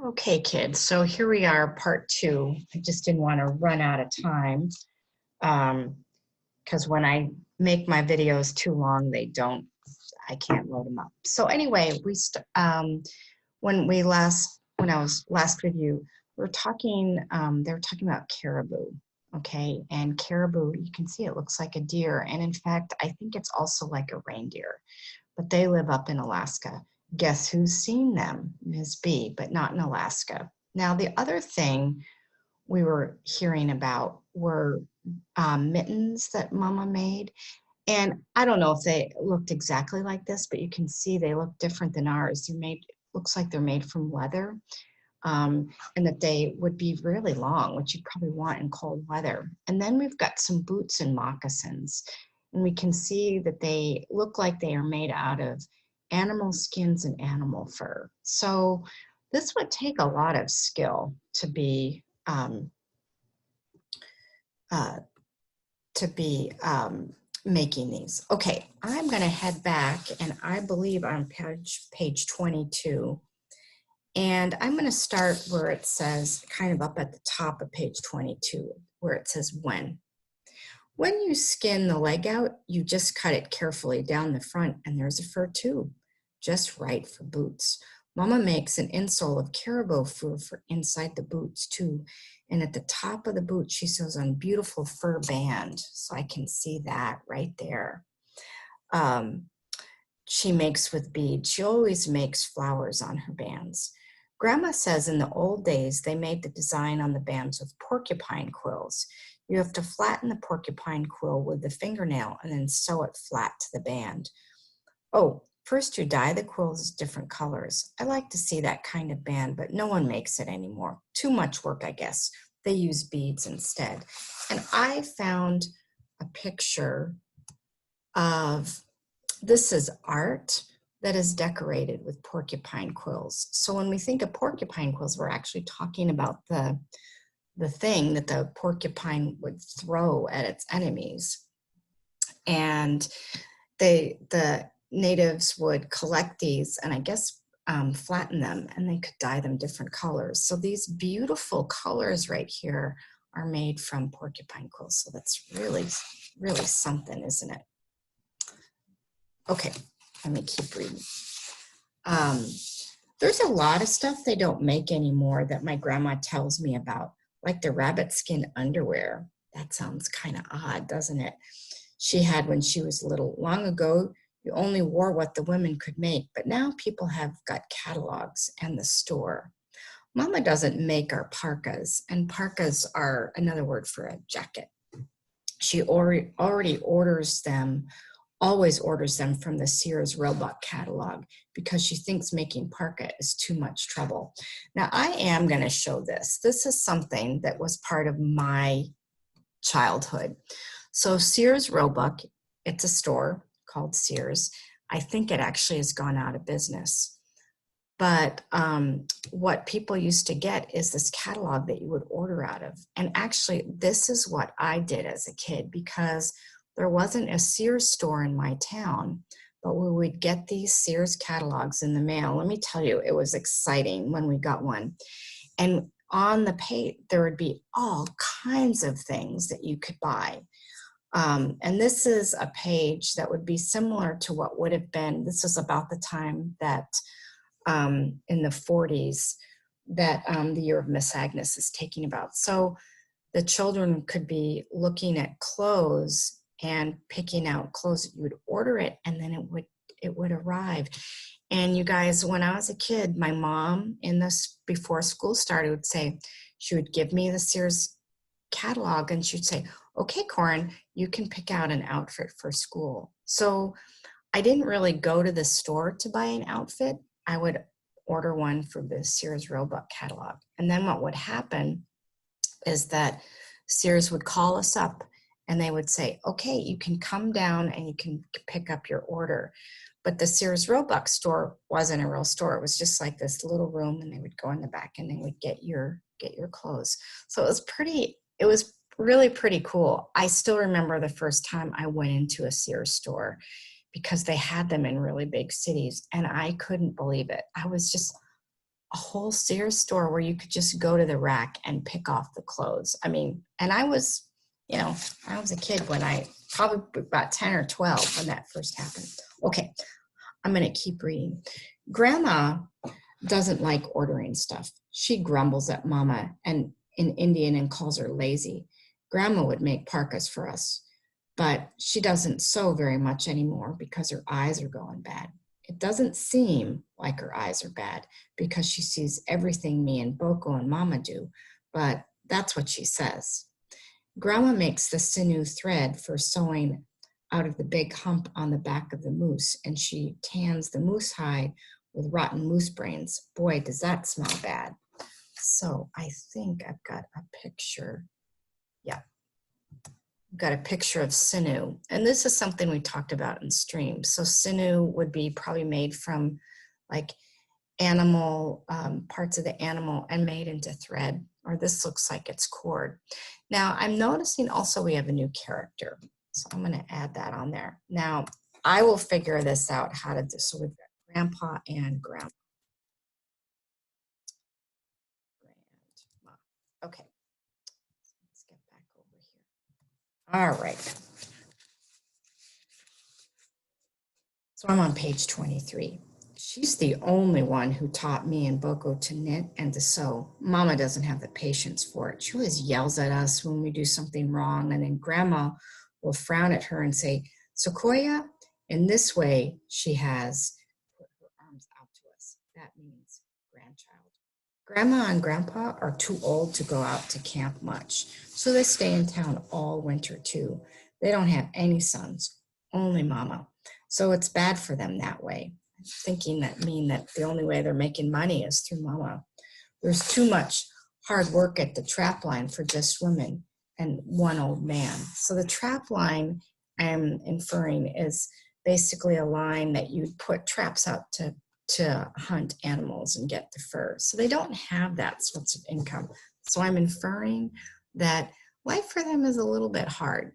Okay, kids, so here we are, part two. I just didn't want to run out of time because when I make my videos too long, I can't load them up. So anyway, when I was last with you, they were talking about caribou, okay? And caribou, you can see it looks like a deer. And in fact, I think it's also like a reindeer, but they live up in Alaska. Guess who's seen them? Ms. B, but not in Alaska. Now, the other thing we were hearing about were mittens that Mama made. And I don't know if they looked exactly like this, but you can see they look different than ours. Looks like they're made from leather, and that they would be really long, which you'd probably want in cold weather. And then we've got some boots and moccasins, and we can see that they look like they are made out of animal skins and animal fur. So this would take a lot of skill uh, to be making these. Okay, I'm going to head back, and I believe on page 22. And I'm going to start where it says, kind of up at the top of page 22, where it says when. When you skin the leg out, you just cut it carefully down the front, and there's a fur tube, just right for boots. Mama makes an insole of caribou fur for inside the boots too. And at the top of the boot, she sews on beautiful fur band. So I can see that right there. She makes with beads. She always makes flowers on her bands. Grandma says in the old days, they made the design on the bands with porcupine quills. You have to flatten the porcupine quill with the fingernail and then sew it flat to the band. Oh, first you dye the quills different colors. I like to see that kind of band, but no one makes it anymore. Too much work, I guess. They use beads instead. And I found a picture of, this is art that is decorated with porcupine quills. So when we think of porcupine quills, we're actually talking about the thing that the porcupine would throw at its enemies. And the natives would collect these and I guess flatten them, and they could dye them different colors. So these beautiful colors right here are made from porcupine quills. So that's really, really something, isn't it? Okay, let me keep reading. There's a lot of stuff they don't make anymore that my grandma tells me about, like the rabbit skin underwear. That sounds kind of odd, doesn't it? She had when she was little. Long ago, you only wore what the women could make, but now people have got catalogs and the store. Mama doesn't make our parkas, and parkas are another word for a jacket. She already orders them, always orders them from the Sears Roebuck catalog because she thinks making parka is too much trouble. Now, I am going to show this. This is something that was part of my childhood. So Sears Roebuck, it's a store called Sears. I think it actually has gone out of business. But what people used to get is this catalog that you would order out of. And actually, this is what I did as a kid, because there wasn't a Sears store in my town, but we would get these Sears catalogs in the mail. Let me tell you, it was exciting when we got one. And on the page, there would be all kinds of things that you could buy. And this is a page that would be similar to what would have been, this was about the time that in the 40s that the year of Miss Agnes is taking about. So the children could be looking at clothes and picking out clothes. You would order it, and then it would arrive. And you guys, when I was a kid, my mom before school started would say, she would give me the Sears catalog and she'd say, okay, Corin, you can pick out an outfit for school. So I didn't really go to the store to buy an outfit. I would order one for the Sears Roebuck catalog. And then what would happen is that Sears would call us up and they would say, okay, you can come down and you can pick up your order. But the Sears Roebuck store wasn't a real store. It was just like this little room, and they would go in the back and they would get your clothes. So it was really pretty cool. I still remember the first time I went into a Sears store, because they had them in really big cities, and I couldn't believe it. I was just a whole Sears store where you could just go to the rack and pick off the clothes. I mean, and I was, I was a kid when probably about 10 or 12 when that first happened. Okay, I'm going to keep reading. Grandma doesn't like ordering stuff. She grumbles at Mama and in Indian and calls her lazy. Grandma would make parkas for us, but she doesn't sew very much anymore because her eyes are going bad. It doesn't seem like her eyes are bad because she sees everything me and Boko and Mama do, but that's what she says. Grandma makes the sinew thread for sewing out of the big hump on the back of the moose, and she tans the moose hide with rotten moose brains. Boy, does that smell bad. So I think I've got a picture. Yeah, I've got a picture of sinew. And this is something we talked about in stream. So sinew would be probably made from like animal, parts of the animal and made into thread, or this looks like it's cord. Now I'm noticing also we have a new character. So I'm gonna add that on there. Now I will figure this out how to do. So we've got Grandpa and Grandma. Okay, let's get back over here. All right. So I'm on page 23. She's the only one who taught me and Boko to knit and to sew. Mama doesn't have the patience for it. She always yells at us when we do something wrong, and then Grandma will frown at her and say, Sequoia, in this way she has put her arms out to us. That means grandchild. Grandma and Grandpa are too old to go out to camp much, so they stay in town all winter too. They don't have any sons, only Mama. So it's bad for them that way. Thinking that the only way they're making money is through Mama. There's too much hard work at the trap line for just women and one old man. So the trap line I'm inferring is basically a line that you'd put traps out to hunt animals and get the fur. So they don't have that source of income. So I'm inferring that life for them is a little bit hard.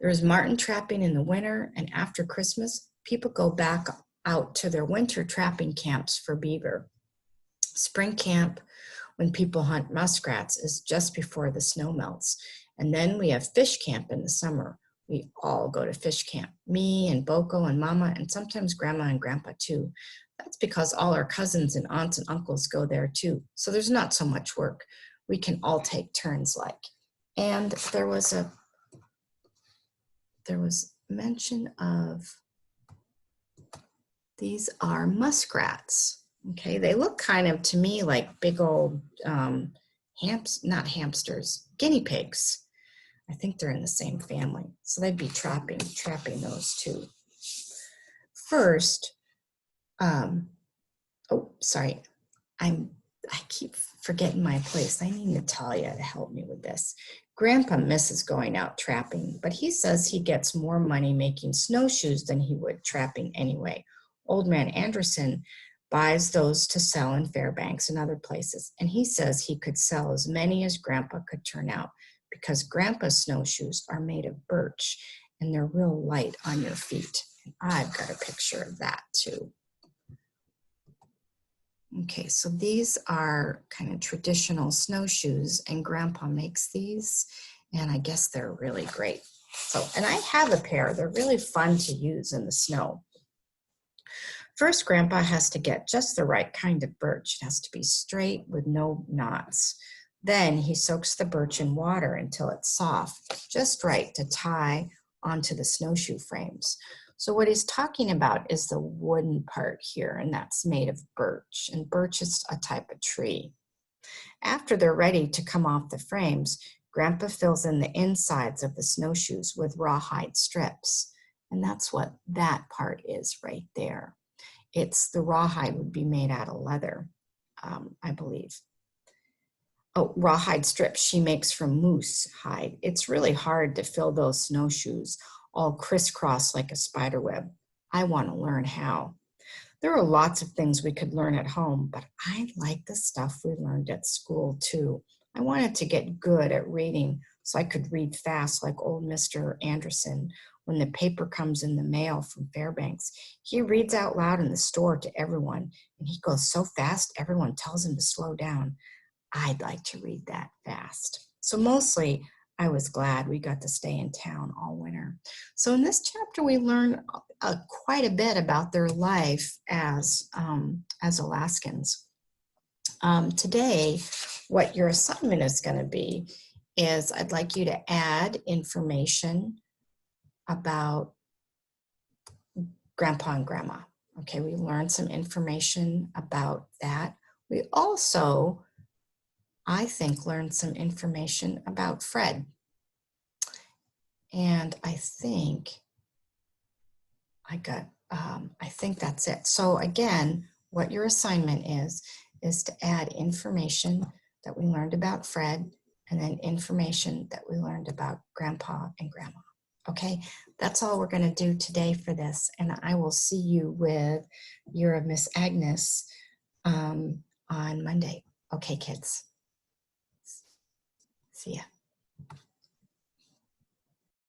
There's marten trapping in the winter, and after Christmas, people go back out to their winter trapping camps for beaver. Spring camp, when people hunt muskrats, is just before the snow melts. And then we have fish camp in the summer. We all go to fish camp, me and Boko and Mama, and sometimes Grandma and Grandpa too. That's because all our cousins and aunts and uncles go there too. So there's not so much work. We can all take turns like. And there was mention of, these are muskrats. Okay, they look kind of to me like big old not hamsters, guinea pigs. I think they're in the same family. So they'd be trapping those too. First, sorry, I keep forgetting my place. I need Natalia to help me with this. Grandpa misses going out trapping, but he says he gets more money making snowshoes than he would trapping anyway. Old man Anderson buys those to sell in Fairbanks and other places, and he says he could sell as many as Grandpa could turn out because Grandpa's snowshoes are made of birch and they're real light on your feet. And I've got a picture of that too. Okay, so these are kind of traditional snowshoes, and Grandpa makes these, and I guess they're really great. So, and I have a pair. They're really fun to use in the snow. First, Grandpa has to get just the right kind of birch. It has to be straight with no knots. Then he soaks the birch in water until it's soft, just right to tie onto the snowshoe frames. So what he's talking about is the wooden part here, and that's made of birch, and birch is a type of tree. After they're ready to come off the frames, Grandpa fills in the insides of the snowshoes with rawhide strips, and that's what that part is right there. It's the rawhide would be made out of leather, I believe. Oh, rawhide strips she makes from moose hide. It's really hard to fill those snowshoes all crisscross like a spider web. I want to learn how. There are lots of things we could learn at home, but I like the stuff we learned at school too, I wanted to get good at reading so I could read fast like old Mr. Anderson. When the paper comes in the mail from Fairbanks, he reads out loud in the store to everyone, and he goes so fast everyone tells him to slow down. I'd like to read that fast. So mostly I was glad we got to stay in town all winter. So in this chapter, we learn quite a bit about their life as Alaskans. Today, what your assignment is going to be is I'd like you to add information about Grandpa and Grandma. Okay, we learned some information about that. We also, I think, learned some information about Fred. And I think I think that's it. So again, what your assignment is to add information that we learned about Fred and then information that we learned about Grandpa and Grandma. Okay, that's all we're going to do today for this. And I will see you with your Miss Agnes on Monday. Okay, kids. See ya.